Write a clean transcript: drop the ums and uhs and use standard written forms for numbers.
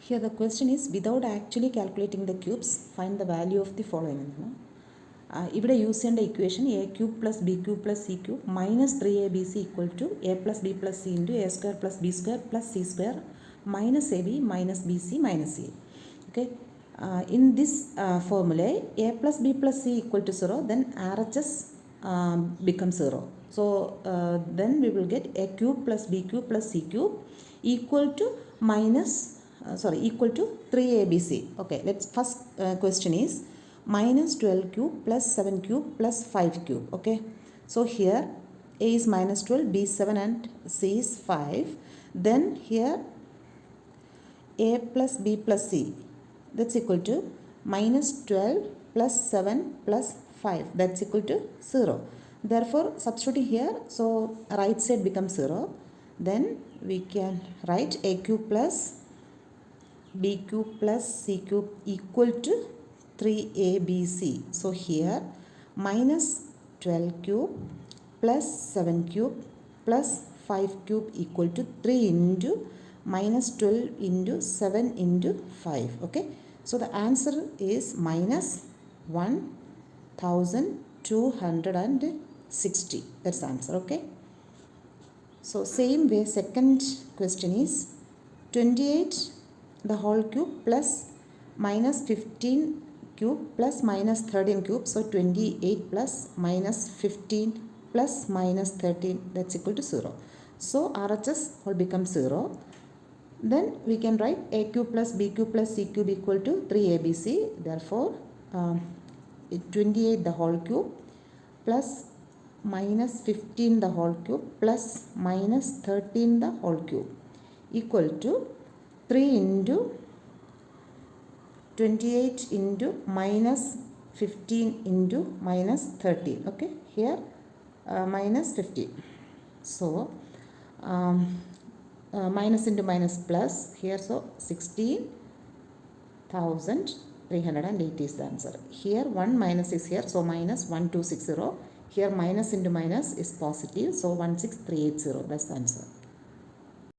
Here the question is, without actually calculating the cubes, find the value of the following. ഇവിടെ use ചെയ്യേണ്ട equation a cube plus b cube plus c cube minus 3ab equal to a plus b plus c into a square plus b square plus c square minus a b minus b c minus c. Okay, in this formula a plus b plus c equal to 0, then RHS becomes 0. So then we will get a cube plus b cube plus c cube equal to equal to 3abc. Okay, let's first question is minus 12 cube plus 7 cube plus 5 cube. Okay, so here a is minus 12, b is 7 and c is 5. Then here a plus b plus c, that's equal to minus 12 plus 7 plus 5, that's equal to 0. Therefore substituting here, so right side becomes 0. Then we can write a cube plus b cube plus c cube equal to 3abc. So here minus 12 cube plus 7 cube plus 5 cube equal to 3 into minus 12 into 7 into 5. Okay, so the answer is minus 1260. That's the answer. Okay, so same way second question is 28 the whole cube plus minus 15 cube plus minus 13 cube. So 28 plus minus 15 plus minus 13, that's equal to 0. So RHS will become 0. Then we can write a cube plus b cube plus c cube equal to 3abc. Therefore 28 the whole cube plus minus 15 the whole cube plus minus 13 the whole cube equal to 3 into 28 into minus 15 into minus 13. Okay, here minus 15. So minus into minus plus here, so 16,380 is the answer. Here 1 minus is here, so minus 1260. Here minus into minus is positive, so 16380. That's the answer.